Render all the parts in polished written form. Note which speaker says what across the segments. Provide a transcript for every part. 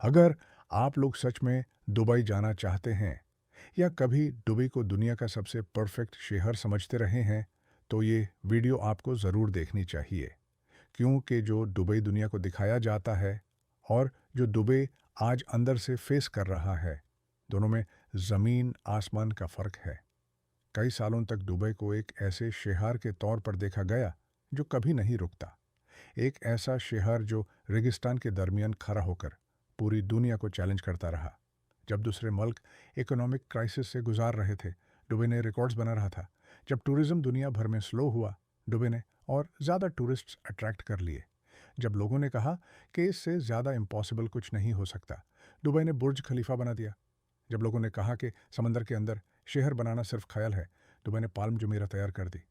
Speaker 1: अगर आप लोग सच में दुबई जाना चाहते हैं या कभी दुबई को दुनिया का सबसे परफेक्ट शहर समझते रहे हैं, तो ये वीडियो आपको ज़रूर देखनी चाहिए। क्योंकि जो दुबई दुनिया को दिखाया जाता है और जो दुबई आज अंदर से फेस कर रहा है, दोनों में ज़मीन आसमान का फ़र्क है। कई सालों तक दुबई को एक ऐसे शहर के तौर पर देखा गया जो कभी नहीं रुकता। एक ऐसा शहर जो रेगिस्तान के दरमियान खड़ा होकर पूरी दुनिया को चैलेंज करता रहा। जब दूसरे मुल्क इकोनॉमिक क्राइसिस से गुजार रहे थे, दुबई ने रिकॉर्ड्स बना रहा था। जब टूरिज्म दुनिया भर में स्लो हुआ, दुबई ने और ज़्यादा टूरिस्ट्स अट्रैक्ट कर लिए। जब लोगों ने कहा कि इससे ज़्यादा इम्पॉसिबल कुछ नहीं हो सकता, दुबई ने बुर्ज खलीफा बना दिया। जब लोगों ने कहा कि समंदर के अंदर शहर बनाना सिर्फ ख्याल है, दुबई ने पाल्म जुमेरा तैयार कर दी।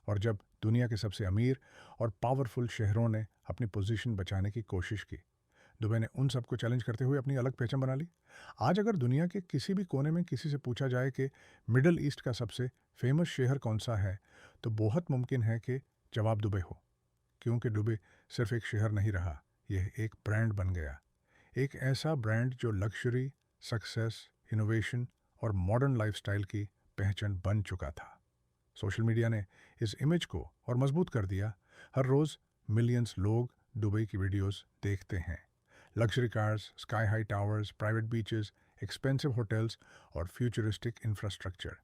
Speaker 1: और जब दुनिया के सबसे अमीर और पावरफुल शहरों ने अपनी पोजीशन बचाने की कोशिश की, दुबई ने उन सबको चैलेंज करते हुए अपनी अलग पहचान बना ली। आज अगर दुनिया के किसी भी कोने में किसी से पूछा जाए कि मिडल ईस्ट का सबसे फेमस शहर कौन सा है, तो बहुत मुमकिन है कि जवाब दुबई हो। क्योंकि दुबई सिर्फ एक शहर नहीं रहा, यह एक ब्रांड बन गया। एक ऐसा ब्रांड जो लग्जरी, सक्सेस, इनोवेशन और मॉडर्न लाइफस्टाइल की पहचान बन चुका था। सोशल मीडिया ने इस इमेज को और मजबूत कर दिया। हर रोज़ मिलियंस लोग दुबई की वीडियोस देखते हैं। Luxury cars, sky high towers, private beaches, expensive hotels और फ्यूचरिस्टिक इंफ्रास्ट्रक्चर।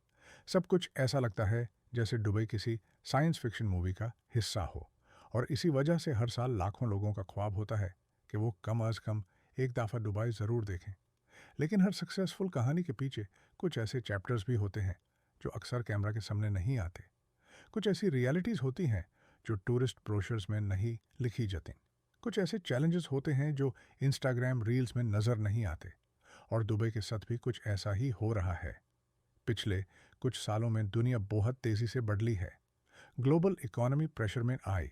Speaker 1: सब कुछ ऐसा लगता है जैसे दुबई किसी साइंस फिक्शन मूवी का हिस्सा हो। और इसी वजह से हर साल लाखों लोगों का ख्वाब होता है कि वो कम अज़ कम एक दफ़ा दुबई ज़रूर देखें। लेकिन हर सक्सेसफुल कहानी के पीछे कुछ ऐसे चैप्टर्स भी होते हैं जो अक्सर कैमरा के सामने नहीं आते। कुछ ऐसी रियलिटीज़ होती हैं जो टूरिस्ट ब्रोशर्स में नहीं लिखी जाती। कुछ ऐसे चैलेंजेस होते हैं जो इंस्टाग्राम रील्स में नज़र नहीं आते। और दुबई के साथ भी कुछ ऐसा ही हो रहा है। पिछले कुछ सालों में दुनिया बहुत तेज़ी से बढ़ी है। ग्लोबल इकोनॉमी प्रेशर में आई,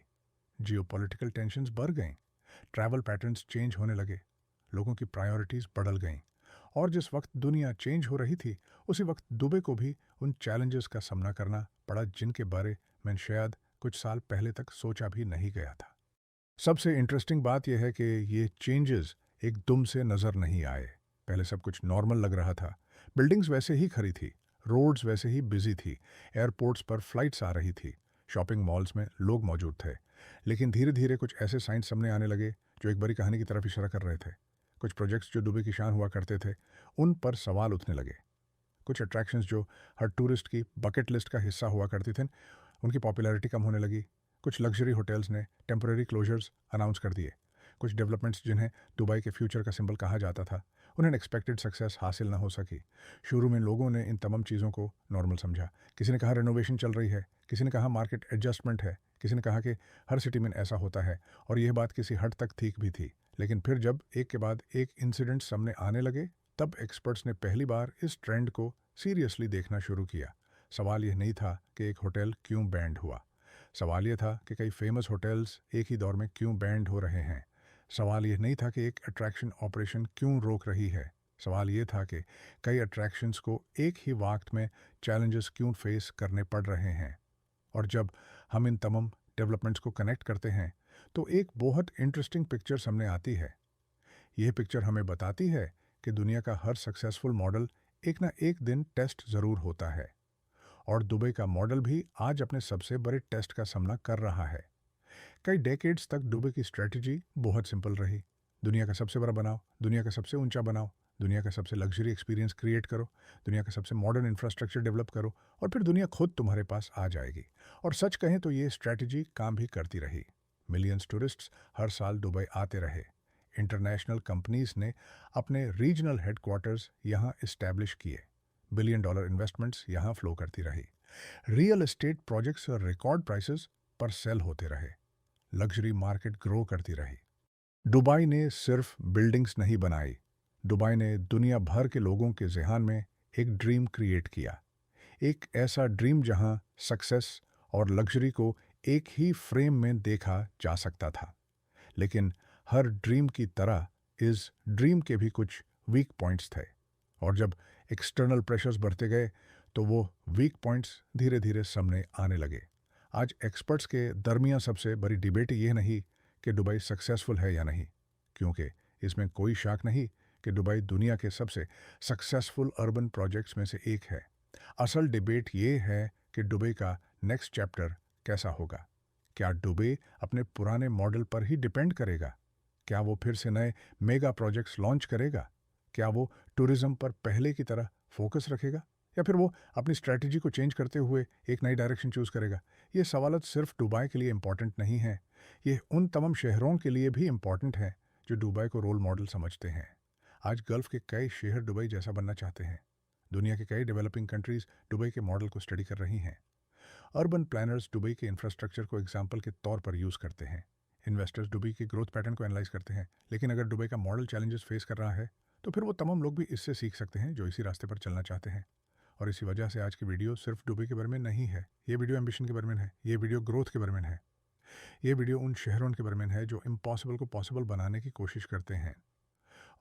Speaker 1: जियोपॉलिटिकल टेंशन्स बढ़ गईं, ट्रैवल पैटर्न्स चेंज होने लगे, लोगों की प्रायोरिटीज़ बदल गईं। और जिस वक्त दुनिया चेंज हो रही थी, उसी वक्त दुबई को भी उन चैलेंजेस का सामना करना पड़ा जिनके बारे में शायद कुछ साल पहले तक सोचा भी नहीं गया था। सबसे इंटरेस्टिंग बात यह है कि ये चेंजेस एकदम से नज़र नहीं आए। पहले सब कुछ नॉर्मल लग रहा था। बिल्डिंग्स वैसे ही खड़ी थी, रोड्स वैसे ही बिजी थी, एयरपोर्ट्स पर फ्लाइट्स आ रही थी, शॉपिंग मॉल्स में लोग मौजूद थे। लेकिन धीरे धीरे कुछ ऐसे साइंस सामने आने लगे जो एक बड़ी कहानी की तरफ इशारा कर रहे थे। कुछ प्रोजेक्ट्स जो दुबई की शान हुआ करते थे, उन पर सवाल उठने लगे। कुछ अट्रैक्शंस जो हर टूरिस्ट की बकेट लिस्ट का हिस्सा हुआ करती थी, उनकी पॉपुलैरिटी कम होने लगी। कुछ लग्जरी होटल्स ने टेम्पररी क्लोजर्स अनाउंस कर दिए। कुछ डेवलपमेंट्स जिन्हें दुबई के फ्यूचर का सिंबल कहा जाता था, उन्हें एक्सपेक्टेड सक्सेस हासिल न हो सकी। शुरू में लोगों ने इन तमाम चीज़ों को नॉर्मल समझा। किसी ने कहा रेनोवेशन चल रही है, किसी ने कहा मार्केट एडजस्टमेंट है, किसी ने कहा कि हर सिटी में ऐसा होता है। और यह बात किसी हद तक ठीक भी थी। लेकिन फिर जब एक के बाद एक इंसिडेंट सामने आने लगे, तब एक्सपर्ट्स ने पहली बार इस ट्रेंड को सीरियसली देखना शुरू किया। सवाल यह नहीं था कि एक होटल क्यों बैंड हुआ। सवाल यह था कि कई फेमस होटल्स एक ही दौर में क्यों बैंड हो रहे हैं। सवाल यह नहीं था कि एक अट्रैक्शन ऑपरेशन क्यों रोक रही है। सवाल यह था कि कई अट्रैक्शंस को एक ही वक्त में चैलेंजेस क्यों फेस करने पड़ रहे हैं। और जब हम इन तमाम डेवलपमेंट्स को कनेक्ट करते हैं, तो एक बहुत इंटरेस्टिंग पिक्चर सामने आती है। यह पिक्चर हमें बताती है कि दुनिया का हर सक्सेसफुल मॉडल एक ना एक दिन टेस्ट ज़रूर होता है। और दुबई का मॉडल भी आज अपने सबसे बड़े टेस्ट का सामना कर रहा है। कई डेकेड्स तक दुबई की स्ट्रेटजी बहुत सिंपल रही। दुनिया का सबसे बड़ा बनाओ, दुनिया का सबसे ऊंचा बनाओ, दुनिया का सबसे लग्जरी एक्सपीरियंस क्रिएट करो, दुनिया का सबसे मॉडर्न इंफ्रास्ट्रक्चर डेवलप करो, और फिर दुनिया खुद तुम्हारे पास आ जाएगी। और सच कहें तो ये स्ट्रेटजी काम भी करती रही। मिलियंस टूरिस्ट्स हर साल दुबई आते रहे। इंटरनेशनल कंपनीज ने अपने रीजनल हेडक्वार्टर्स यहाँ इस्टेब्लिश किए। बिलियन डॉलर इन्वेस्टमेंट्स यहाँ फ्लो करती रही। रियल एस्टेट प्रोजेक्ट्स और रिकॉर्ड प्राइसेस पर सेल होते रहे। लग्जरी मार्केट ग्रो करती रही। दुबई ने सिर्फ बिल्डिंग्स नहीं बनाई, दुबई ने दुनिया भर के लोगों के जहन में एक ड्रीम क्रिएट किया। एक ऐसा ड्रीम जहां सक्सेस और लग्जरी को एक ही फ्रेम में देखा जा सकता था। लेकिन हर ड्रीम की तरह इस ड्रीम के भी कुछ वीक पॉइंट्स थे। और जब एक्सटर्नल प्रेशर्स बढ़ते गए, तो वो वीक पॉइंट्स धीरे धीरे सामने आने लगे। आज एक्सपर्ट्स के दरमियान सबसे बड़ी डिबेट ये नहीं कि दुबई सक्सेसफुल है या नहीं, क्योंकि इसमें कोई शक नहीं कि दुबई दुनिया के सबसे सक्सेसफुल अर्बन प्रोजेक्ट्स में से एक है। असल डिबेट ये है कि दुबई का नेक्स्ट चैप्टर कैसा होगा। क्या दुबई अपने पुराने मॉडल पर ही डिपेंड करेगा? क्या वो फिर से नए मेगा प्रोजेक्ट्स लॉन्च करेगा? क्या वो टूरिज्म पर पहले की तरह फोकस रखेगा, या फिर वो अपनी स्ट्रैटेजी को चेंज करते हुए एक नई डायरेक्शन चूज करेगा? ये सवालत सिर्फ दुबई के लिए इम्पॉर्टेंट नहीं है, ये उन तमाम शहरों के लिए भी इम्पॉर्टेंट है जो दुबई को रोल मॉडल समझते हैं। आज गल्फ के कई शहर दुबई जैसा बनना चाहते हैं। दुनिया के कई डेवलपिंग कंट्रीज दुबई के मॉडल को स्टडी कर रही हैं। अर्बन प्लानर्स दुबई के इंफ्रास्ट्रक्चर को एग्जाम्पल के तौर पर यूज़ करते हैं। इन्वेस्टर्स दुबई के ग्रोथ पैटर्न को एनालाइज करते हैं। लेकिन अगर दुबई का मॉडल चैलेंजेस फेस कर रहा है तो फिर वो तमाम लोग भी इससे सीख सकते हैं जो इसी रास्ते पर चलना चाहते हैं। और इसी वजह से आज की वीडियो सिर्फ दुबई के बारे में नहीं है, ये वीडियो एम्बिशन के बारे में है, ये वीडियो ग्रोथ के बारे में है, ये वीडियो उन शहरों के बारे में है जो इम्पॉसिबल को पॉसिबल बनाने की कोशिश करते हैं।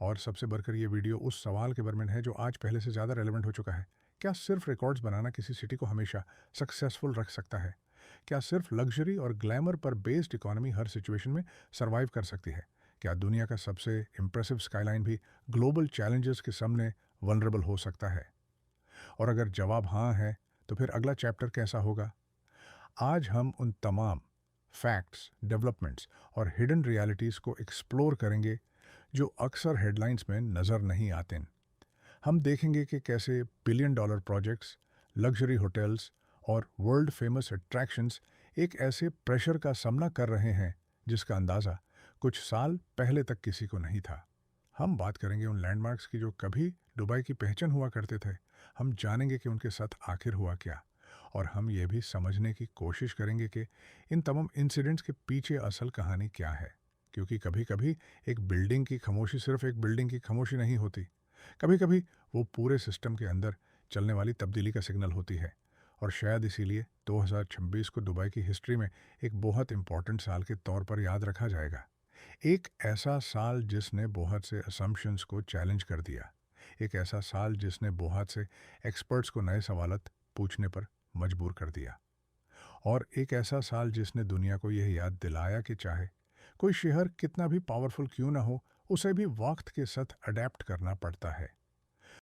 Speaker 1: और सबसे बढ़कर ये वीडियो उस सवाल के बारे में है जो आज पहले से ज़्यादा रेलेवेंट हो चुका है। क्या सिर्फ रिकॉर्ड्स बनाना किसी सिटी को हमेशा सक्सेसफुल रख सकता है? क्या सिर्फ लग्जरी और ग्लैमर पर बेस्ड इकोनॉमी हर सिचुएशन में सर्वाइव कर सकती है? क्या दुनिया का सबसे इम्प्रेसिव स्काईलाइन भी ग्लोबल चैलेंजेस के सामने वनरेबल हो सकता है? और अगर जवाब हाँ है तो फिर अगला चैप्टर कैसा होगा? आज हम उन तमाम फैक्ट्स, डेवलपमेंट्स और हिडन रियलिटीज़ को एक्सप्लोर करेंगे जो अक्सर हेडलाइंस में नज़र नहीं आते। हम देखेंगे कि कैसे billion dollar projects, luxury hotels और वर्ल्ड फेमस अट्रैक्शंस एक ऐसे प्रेशर का सामना कर रहे हैं जिसका अंदाज़ा कुछ साल पहले तक किसी को नहीं था। हम बात करेंगे उन लैंडमार्क्स की जो कभी दुबई की पहचान हुआ करते थे। हम जानेंगे कि उनके साथ आखिर हुआ क्या, और हम ये भी समझने की कोशिश करेंगे कि इन तमाम इंसिडेंट्स के पीछे असल कहानी क्या है। क्योंकि कभी कभी एक बिल्डिंग की खामोशी सिर्फ एक बिल्डिंग की खामोशी नहीं होती, कभी कभी वो पूरे सिस्टम के अंदर चलने वाली तब्दीली का सिग्नल होती है। और शायद इसीलिए 2026 को दुबई की हिस्ट्री में एक बहुत इंपॉर्टेंट साल के तौर पर याद रखा जाएगा। एक ऐसा साल जिसने बहुत से असम्पशंस को चैलेंज कर दिया, एक ऐसा साल जिसने बहुत से एक्सपर्ट्स को नए सवालत पूछने पर मजबूर कर दिया, और एक ऐसा साल जिसने दुनिया को यह याद दिलाया कि चाहे कोई शहर कितना भी पावरफुल क्यों ना हो, उसे भी वक्त के साथ अडेप्ट करना पड़ता है।